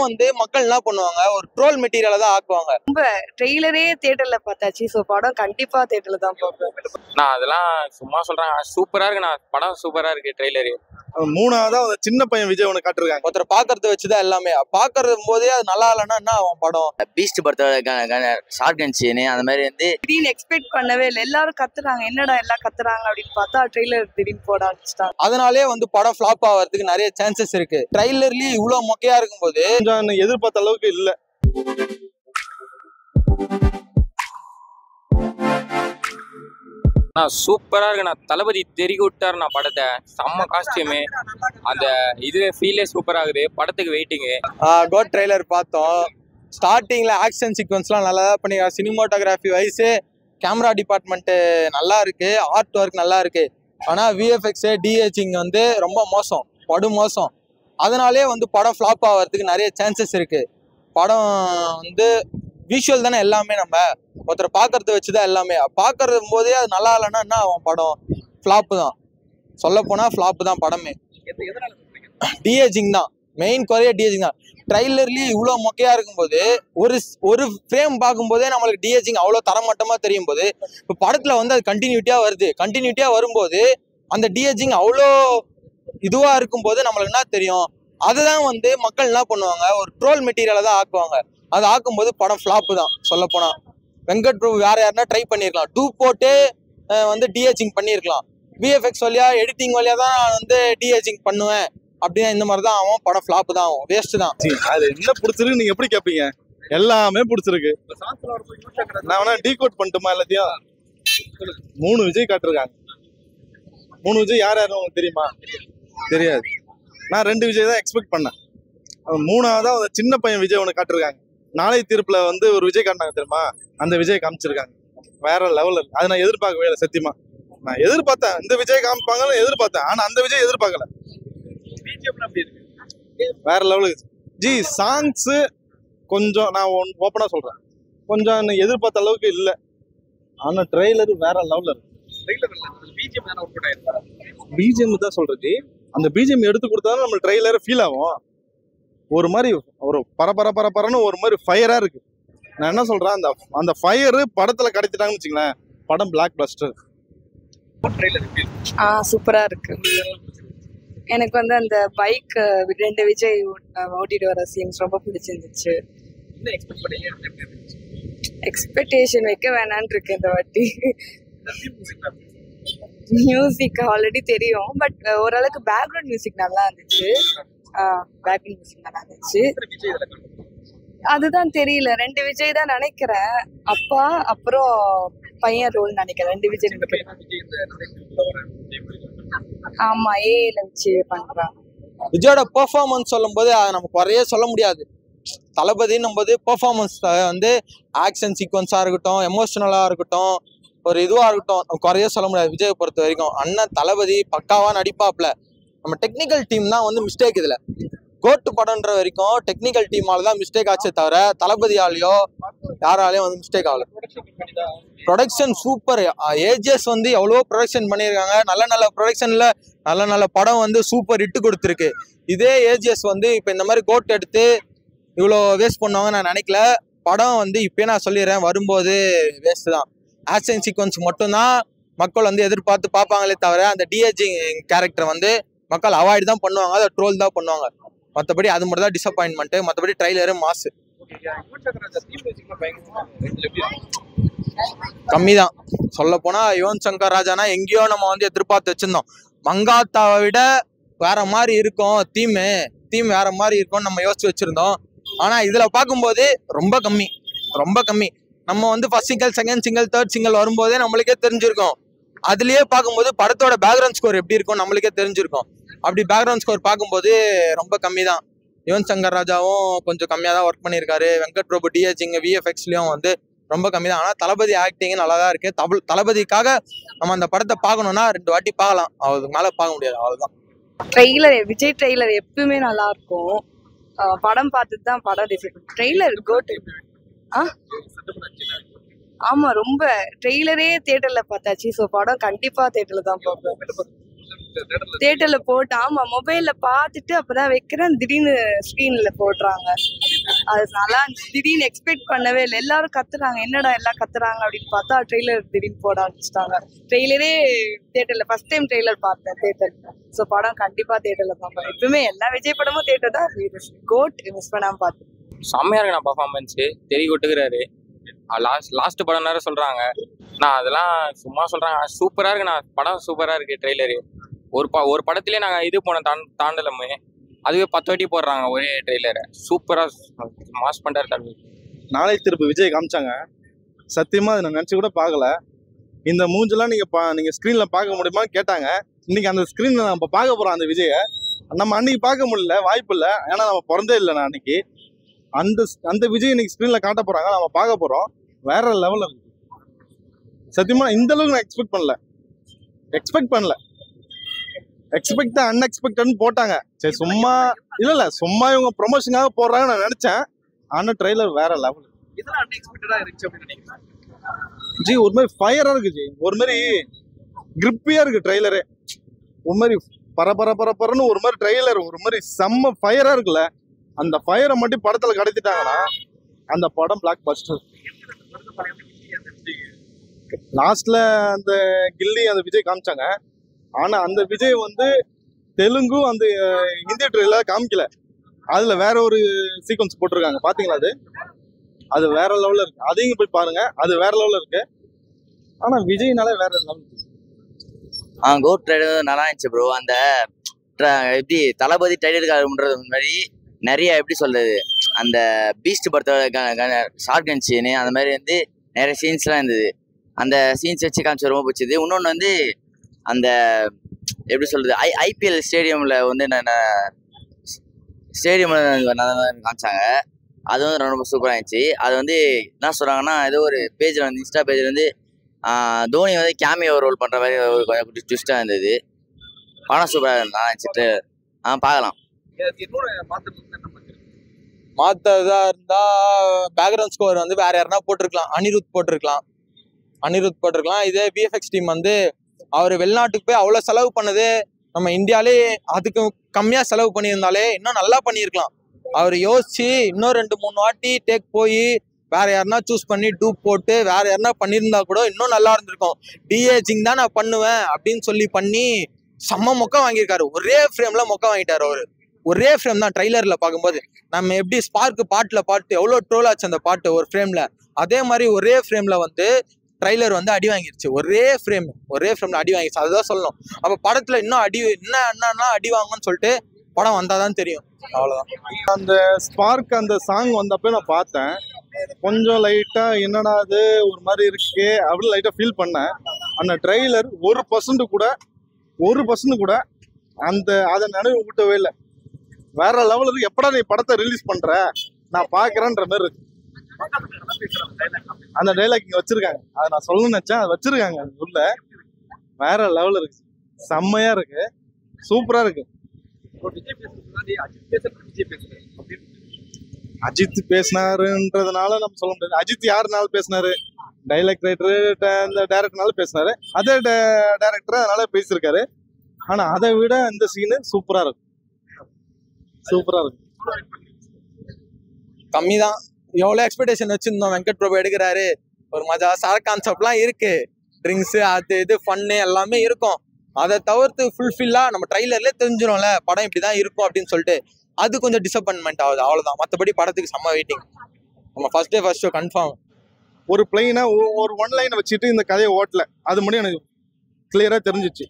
வந்து மக்கள் என்ன பண்ணுவாங்க, ஒரு ட்ரோல் மெட்டீரியலை தான் ஆக்குவாங்க. ரொம்ப ட்ரெய்லரே தியேட்டர்ல பார்த்தாச்சு. ஸோ படம் கண்டிப்பா தியேட்டர்ல தான் பார்ப்பேன். நான் அதெல்லாம் சும்மா சொல்றாங்க, சூப்பரா இருக்கு. நான் படம் சூப்பரா இருக்கு. ட்ரெய்லரு மூணாவதா சின்ன பையன் விஜய் ஒன்று காட்டிருக்காங்க. ஒருத்தர் பாக்குறத வச்சுதான் எல்லாமே. பாக்குறது போதே அது நல்லா இல்லைன்னா என்ன அவன் படம். பீஸ்ட் படத்தோட ஷார்ட் கன் சீனு அந்த மாதிரி வந்து திடீர்னு எக்ஸ்பெக்ட் பண்ணவே இல்லை. எல்லாரும் கத்துறாங்க, என்னடா எல்லாம் கத்துறாங்க அப்படின்னு பார்த்தா ட்ரெய்லர் திடீர்னு போட ஆரம்பிச்சிட்டாங்க. அதனாலே வந்து படம் ஃபிளாப் ஆகிறதுக்கு நிறைய சான்சஸ் இருக்கு. ட்ரைலர்லயே இவ்வளவு மொக்கையா இருக்கும்போது கொஞ்சம் எதிர்பார்த்த அளவுக்கு இல்ல. நான் சூப்பரா இருக்கு. நான் தளபதி தெருக்கி விட்டார். நான் படத்தை செம்ம காஸ்டியூமு, அந்த இது ஃபீலே சூப்பர் ஆகுது. படத்துக்கு வெயிட்டிங்கு. கோட் ட்ரெய்லர் பார்த்தோம். ஸ்டார்டிங்ல ஆக்ஷன் சீக்வன்ஸ்லாம் நல்லா தான் பண்ணிருக்காங்க. சினிமாட்டோகிராஃபி வைஸ் கேமரா டிபார்ட்மெண்ட் நல்லா இருக்கு, ஆர்ட் ஒர்க் நல்லா இருக்கு. ஆனா விஎஃப்எக்ஸ் டிஹெச்சிங் வந்து ரொம்ப மோசம், படு மோசம். அதனாலே வந்து படம் ஃபிளாப் ஆகிறதுக்கு நிறைய சான்சஸ் இருக்கு. படம் வந்து விஷுவல் தானே எல்லாமே. நம்ம ஒருத்தர் பாக்குறத வச்சுதான் எல்லாமே. பாக்குறது போதே அது நல்லா இல்லைன்னா என்ன அவன் படம் ஃபிளாப்பு தான். சொல்ல போனா ஃபிளாப்பு தான் படமே. டிஹெச்சிங் தான் மெயின் குறைய, டிஹெச்சிங் தான். ட்ரைலர்லயே இவ்வளவு மொக்கையா இருக்கும்போது ஒரு ஃப்ரேம் பார்க்கும்போதே நம்மளுக்கு டிஹெச்சிங் அவ்வளவு தரமட்டமா தெரியும் போது, இப்போ படத்துல வந்து அது கண்டினியூட்டியா வருது. கண்டினியூட்டியா வரும்போது அந்த டிஹெச்சிங் அவ்வளோ இதுவா இருக்கும்போது நம்மளுக்கு என்ன தெரியும், அதுதான் வந்து மக்கள் என்ன பண்ணுவாங்க, ஒரு ட்ரோல் மெட்டீரியலை தான் ஆக்குவாங்க. அது ஆக்கும்போது படம் ஃபிளாப்பு தான். சொல்ல போனா வெங்கட் பிரபு வேற யாருன்னா ட்ரை பண்ணிருக்கலாம், டூ போட்டு வந்து டிஹெச்சிங் பண்ணிருக்கலாம். விஎஃப்எக்ஸ் வழியா எடிட்டிங் வழியா தான் வந்து டிஹெச்சிங் பண்ணுவேன் அப்படின்னா இந்த மாதிரி தான் ஆகும். படம் ஃபிளாப்பு தான் ஆகும், வேஸ்ட் தான். அது என்ன பிடிச்சிருக்கு நீங்க எப்படி கேட்பீங்க? எல்லாமே பிடிச்சிருக்கு. நான் வேணா டீகோட் பண்ணட்டுமா எல்லாத்தையும்? 3 விஜய் காட்டிருக்காங்க. 3 விஜய் யார் யாரும் உங்களுக்கு தெரியுமா? தெரியாது. நான் 2 விஜய் தான் எக்ஸ்பெக்ட் பண்ணேன். மூணாவதா சின்ன பையன் விஜய் ஒன்று காட்டிருக்காங்க. நாளை தீர்ப்புல ஒரு விஜய் காட்டினாங்க தெரியுமா, அந்த விஜய் காமிச்சிருக்காங்க. வேற லெவல் இருக்கு. அதை நான் எதிர்பார்க்கவே இல்லை சத்தியமா. நான் எதிர்பார்த்தேன் இந்த விஜய் காமிப்பாங்கன்னு எதிர்பார்த்தேன். ஆனா அந்த விஜய் எதிர்பார்க்கல. வேற லெவலுக்கு ஜி சாங்ஸ் கொஞ்சம் நான் ஓப்பனா சொல்றேன், கொஞ்சம் எதிர்பார்த்த அளவுக்கு இல்ல. ஆனா ட்ரெய்லர் வேற லெவல்ல இருக்கு. பிஜிஎம் தான் சொல்றது. அந்த பிஜிஎம் எடுத்து கொடுத்தாலும் நம்ம ட்ரெய்லர் ஃபீல் ஆகும். ஒரு மாதிரி ஒரு பரபரன்னு ஒரு மாதிரி ஃபயரா இருக்கு. நான் என்ன சொல்றேன், அந்த ஃபயர் படத்துல கிடைச்சிட்டாங்கன்னு வச்சுங்களேன், படம் பிளாக் பஸ்டர். சூப்பரா இருக்கு. எனக்கு வந்து அந்த பைக் 2 விஜய் ஓட்டிட்டு வர சீன்ஸ் ரொம்ப பிடிச்சிருந்துச்சு. எக்ஸ்பெக்டேஷன் வைக்க வேணான்னு இருக்கு இந்த வாட்டி. மியூசிக் ஆல்ரெடி தெரியும், பட் ஓரளவுக்கு பேக்ரவுண்ட் மியூசிக் நல்லா இருந்துச்சு. பேக்ரவுண்ட் மியூசிக் நல்லா இருந்துச்சு. அதுதான் தெரியல, 2 விஜய் தான் நினைக்கிறேன். அப்பா அப்புறம் பையன் ரோல் நினைக்கிறேன். 2 விஜய். ஆமா, ஏல வச்சு பண்றாங்க. விஜயோட பெர்ஃபார்மன்ஸ் சொல்லும் போது அதை நம்ம குறைய சொல்ல முடியாது. தளபதின்னும் போது பெர்ஃபார்மன்ஸ் வந்து ஆக்ஷன் சீக்வன்ஸா இருக்கட்டும், எமோஷனலா இருக்கட்டும், ஒரு இதுவா இருக்கட்டும், குறைய சொல்ல முடியாது. விஜயை பொறுத்த வரைக்கும் அண்ணன் தளபதி பக்காவா நடிப்பாப்ல. நம்ம டெக்னிக்கல் டீம் தான் வந்து மிஸ்டேக். இதுல கோட்டு படம்ன்ற வரைக்கும் டெக்னிக்கல் டீமால தான் மிஸ்டேக் ஆச்சே தவிர தளபதியாலேயோ யாராலையும் வந்து மிஸ்டேக் ஆகல. Production super. ஏஜிஎஸ் வந்து எவ்வளவோ ப்ரொடக்ஷன் பண்ணியிருக்காங்க. நல்ல ப்ரொடக்ஷன்ல நல்ல படம் வந்து சூப்பர் இட்டு கொடுத்துருக்கு. இதே ஏஜிஎஸ் வந்து இப்போ இந்த மாதிரி கோட் எடுத்து இவ்வளோ வேஸ்ட் பண்ணுவாங்க நான் நினைக்கல. படம் வந்து இப்பயே நான் சொல்லிடுறேன், வரும்போது வேஸ்ட் தான். ஆக்ஷன் சீக்வன்ஸ் மட்டும்தான் மக்கள் வந்து எதிர்பார்த்து பார்ப்பாங்களே தவிர அந்த டிஹெச்சிங் கேரக்டர் வந்து மக்கள் அவாய்டு தான் பண்ணுவாங்க, அதை ட்ரோல் தான் பண்ணுவாங்க. மற்றபடி அது மட்டும் தான் டிசப்பாயின்மெண்ட். மற்றபடி ட்ரைலரு மாசு கம்மி தான். சொல்ல போனா யுவன் சங்கர் ராஜானா எங்கேயோ நம்ம வந்து எதிர்பார்த்து வச்சிருந்தோம். மங்காத்தாவை விட வேற மாதிரி இருக்கும், தீம் வேற மாதிரி இருக்கும்னு நம்ம யோசிச்சு வச்சிருந்தோம். ஆனா இதுல பார்க்கும்போது ரொம்ப கம்மி. நம்ம வந்து first single, second single, third single வரும்போதே நம்மளுக்கே தெரிஞ்சிருக்கும். அதுலயே பார்க்கும்போது படத்தோட பேக்ரவுண்ட் ஸ்கோர் எப்படி இருக்கும் நம்மளுக்கே தெரிஞ்சிருக்கும். அப்படி பேக்ரவுண்ட் ஸ்கோர் பார்க்கும்போது ரொம்ப கம்மி தான். யுவன் சங்கர் ராஜாவும் கொஞ்சம் கம்மியாக தான் ஒர்க் பண்ணியிருக்காரு. வெங்கட் பிரபு டிஹெச்சிங் விஎஃப்எக்ஸ்லயும் வந்து ரொம்ப கம்மி தான். ஆனால் தளபதி ஆக்டிங் நல்லா தான் இருக்கு. தளபதிக்காக நம்ம அந்த படத்தை பார்க்கணும்னா 2 வாட்டி பார்க்கலாம், அதுக்கு மேலே பார்க்க முடியாது. அவ்வளோதான். ட்ரெய்லர், விஜய் ட்ரெய்லர் எப்பவுமே நல்லா இருக்கும். படம் பார்த்துட்டு தான் படம் டிசைட். Trailer code. ஆமா, ரொம்ப ட்ரெய்லரே தியேட்டர்ல பார்த்தாச்சு. ஸோ படம் கண்டிப்பா தியேட்டர்ல தான் பார்ப்பேன். தியேட்டர்ல போட்டு ஆமா மொபைல்ல பார்த்துட்டு அப்பதான் வைக்கிறேன், திடீர்னு ஸ்கிரீன்ல போடுறாங்க. அது நல்லா இருந்துச்சு. திடீர்னு எக்ஸ்பெக்ட் பண்ணவே இல்லை. எல்லாரும் கத்துறாங்க, என்னடா எல்லாம் கத்துறாங்க அப்படின்னு பார்த்தா ட்ரெய்லர் திடீர்னு போட ஆரம்பிச்சிட்டாங்க. ட்ரெய்லரே தியேட்டர்ல ஃபர்ஸ்ட் டைம் ட்ரெய்லர் பார்த்தேன் தியேட்டர்ல. ஸோ படம் கண்டிப்பா தியேட்டர்ல பார்ப்பேன். எப்பவுமே எல்லா விஜய் படமும் தியேட்டர் தான். கோட் மிஸ் பண்ணாம பார்த்தேன். செம்மையா இருக்கு நான் பர்ஃபார்மன்ஸ் தெரிய விட்டுக்கிறாரு. லாஸ்ட் படம் நேரம் சொல்றாங்க, நான் அதெல்லாம் சும்மா சொல்றாங்க. சூப்பரா இருக்கு, நான் படம் சூப்பரா இருக்கு. ட்ரெய்லரு ஒரு படத்திலே நாங்க இது போன தாண்டலமே அதுவே 10 வாட்டி போடுறாங்க ஒரே ட்ரெய்லரை. சூப்பரா மாஸ் பண்றாரு தம்பி. நாளை திருப்பு விஜய் காமிச்சாங்க. சத்தியமா அதை நான் நினைச்சு கூட பார்க்கல. இந்த மூஞ்செல்லாம் நீங்க ஸ்கிரீன்ல பார்க்க முடியுமா கேட்டாங்க. இன்னைக்கு அந்த ஸ்கிரீன்ல நம்ம பார்க்க போறோம் அந்த விஜயை. நம்ம அன்னைக்கு பார்க்க முடியல, வாய்ப்பு இல்லை. ஏன்னா நம்ம பிறந்தே இல்லை. நான் அன்னைக்கு அந்த விஜய் இன்னைக்கு ஸ்கிரீன்ல காட்ட போறாங்க, நம்ம பார்க்க போறோம். வேற லெவல்ல இருக்கு. சத்தியமா இந்த அளவுக்கு நான் எக்ஸ்பெக்ட் பண்ணல. எக்ஸ்பெக்ட் அன்எக்ஸ்பெக்டட்னு போட்டாங்க. சரி சும்மா இல்ல சும்மா இவங்க ப்ரொமோஷனுக்காக போடுறாங்க நான் நினைச்சேன். ஆனா ட்ரெய்லர் வேற லெவல். ஜி ஒரு மாதிரி ஃபயரா இருக்கு. ஜி ஒரு மாதிரி கிரிப்பியா இருக்கு ட்ரெய்லரே. ஒரு மாதிரி பரபரன்னு ஒரு மாதிரி ட்ரெய்லர் ஒரு மாதிரி செம்ம ஃபயரா இருக்குல்ல. அந்த ஃபயரை மட்டும் படத்துல கடத்திட்டாங்கன்னா அந்த படம் பிளாக் பஸ்டர். லாஸ்ட்ல அந்த கில்லி அந்த விஜய் காமிச்சாங்க. ஆனா அந்த விஜய் வந்து தெலுங்கும் அந்த ஹிந்தி ட்ரெயிலர் காமிக்கல. அதுல வேற ஒரு சீக்வன்ஸ் போட்டிருக்காங்க, பாத்தீங்களா? அது வேற லெவல்ல இருக்கு. அதையும் போய் பாருங்க, அது வேற லெவல்ல இருக்கு. ஆனா விஜய்னாலே வேற லெவல். கோட் ட்ரைலர் நல்லா இருந்துச்சு ப்ரோ. அந்த எப்படி தளபதி ட்ரைலருக்கு மாதிரி நிறைய எப்படி சொல்றது, அந்த பீஸ்ட் படத்தோட ஷார்ட் கன் சீனு அந்த மாதிரி வந்து நிறைய சீன்ஸ்லாம் இருந்தது. அந்த சீன்ஸ் வச்சு காமிச்சு ரொம்ப பிடிச்சது. இன்னொன்று வந்து அந்த எப்படி சொல்றது, ஐபிஎல் ஸ்டேடியம்ல வந்து காமிச்சாங்க. அது வந்து ரொம்ப சூப்பராக இருந்துச்சு. அது வந்து என்ன சொல்றாங்கன்னா, ஏதோ ஒரு பேஜ்ல வந்து இன்ஸ்டா பேஜ்ல வந்து தோனி வந்து கேமியோ ரோல் பண்ற மாதிரி ஒரு கொஞ்சம் ட்விஸ்டா இருந்தது. படம் சூப்பராக இருந்துச்சு. பார்க்கலாம். மாத்ததா இருந்தா பேக்ரவுண்ட் ஸ்கோர் வந்து வேற யாருன்னா போட்டிருக்கலாம். அனிருத் போட்டிருக்கலாம். இதே விஎஃப்எக்ஸ் டீம் வந்து அவர் வெளிநாட்டுக்கு போய் அவ்வளோ செலவு பண்ணது, நம்ம இந்தியாலே அதுக்கு கம்மியாக செலவு பண்ணியிருந்தாலே இன்னும் நல்லா பண்ணியிருக்கலாம். அவர் யோசிச்சு இன்னும் 2-3 வாட்டி டேக் போய் வேற யாருன்னா சூஸ் பண்ணி டூப் போட்டு வேற யாருன்னா பண்ணியிருந்தா கூட இன்னும் நல்லா இருந்திருக்கும். டிஏஜிங் தான் நான் பண்ணுவேன் அப்படின்னு பண்ணி செம்ம மொக்க வாங்கியிருக்காரு. ஒரே ஃப்ரேம்ல மொக்க வாங்கிட்டாரு அவரு. ஒரே ஃப்ரேம் தான் ட்ரைலர்ல பார்க்கும்போது. நம்ம எப்படி ஸ்பார்க் பாட்டு எவ்வளோ ட்ரோல் ஆச்சு அந்த பாட்டு ஒரு ஃப்ரேம்ல, அதே மாதிரி ஒரே ஃப்ரேம்ல வந்து ட்ரைலர் வந்து அடி வாங்கிருச்சு. ஒரே ஃப்ரேம்ல அடி வாங்கிருச்சு. அதுதான் சொல்லணும். அப்ப படத்துல இன்னும் என்னன்னா அடி வாங்கன்னு சொல்லிட்டு படம் வந்தாதான் தெரியும். அவ்வளவுதான். அந்த ஸ்பார்க் அந்த சாங் வந்தப்ப நான் பார்த்தேன். கொஞ்சம் லைட்டா என்னடா அது ஒரு மாதிரி இருக்கே அப்படின்னு லைட்டா ஃபீல் பண்ணேன். அந்த ட்ரெய்லர் 1% கூட அந்த அதை நினைவு விட்டவே இல்லை. வேற லெவல் இருக்கு. எப்படா நீ படத்தை ரிலீஸ் பண்ற, நான் பாக்குறேன்ற மாதிரி இருக்கு. அந்த டைலாக் இங்க வச்சிருக்காங்க, அதை நான் சொல்லணும்னு நினைச்சேன், அதை வச்சிருக்காங்க. அது உள்ள வேற லெவல் இருக்கு. செம்மையா இருக்கு, சூப்பரா இருக்கு. அஜித் பேசினாருன்றதுனால நம்ம சொல்ல முடியாது. அஜித் யாருனாலும் பேசினாரு, டைலாக் ரைட்டரு இந்த டைரக்டர்னால பேசினாரு, அதே டைரக்டர் அதனால பேசியிருக்காரு. ஆனா அதை விட இந்த சீனு சூப்பரா இருக்கு. கம்மி தான். எவ்வளவு எக்ஸ்பெக்டேஷன் வச்சிருந்தோம். வெங்கட் பிரபு எடுக்கிறாரு, ஒரு மஜா சார் கான்செப்ட்லாம் இருக்கு, ட்ரிங்க்ஸ் அது இது ஃபன்னு எல்லாமே இருக்கும். அதை தவிர்த்து ஃபுல்ஃபில்லா நம்ம ட்ரைலர்லேயே தெரிஞ்சிடும்ல படம் இப்படிதான் இருக்கும் அப்படின்னு சொல்லிட்டு, அது கொஞ்சம் டிசப்பாயின்மெண்ட் ஆகுது. அவ்வளவுதான். மற்றபடி படத்துக்கு செம்ம வெயிட்டிங். நம்ம ஃபர்ஸ்ட் ஷோ கன்ஃபார்ம். ஒரு பிளைனா ஒரு ஒன் லைனை வச்சுட்டு இந்த கதையை ஓட்டல, அது மட்டும் எனக்கு கிளியரா தெரிஞ்சிச்சு.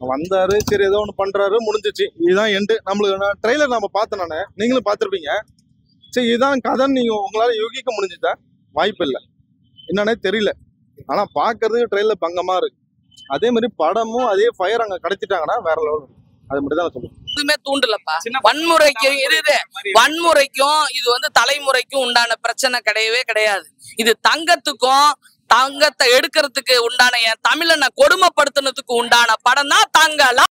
வந்தாரு, சரி ஏதோ ஒன்று பண்றாரு, முடிஞ்சிச்சு, இதுதான் எண்டு. நம்மளுக்கு ட்ரெய்லர் நம்ம பார்த்தேன், நான் நீங்களும் பார்த்துருப்பீங்க. சரி இதுதான் கதைன்னு நீங்க உங்களால யோகிக்க முடிஞ்சுதா? வாய்ப்பு இல்லை, என்னன்னே தெரியல. ஆனா பாக்குறதுக்கு ட்ரெய்லர் பங்கமா இருக்கு. அதே மாதிரி படமும் அதே ஃபயர் அங்க கிடைச்சிட்டாங்கன்னா வேற லெவல். அது மட்டும் தான் சொல்லுவேன். எதுவுமே தூண்டலப்பா. வன்முறைக்கும் இது வந்து தலைமுறைக்கும் உண்டான பிரச்சனை கிடையவே கிடையாது. இது தங்கத்தை எடுக்கிறதுக்கு உண்டான என் தமிழனை கொடுமைப்படுத்தினதுக்கு உண்டான படம் தான் தங்கலாம்.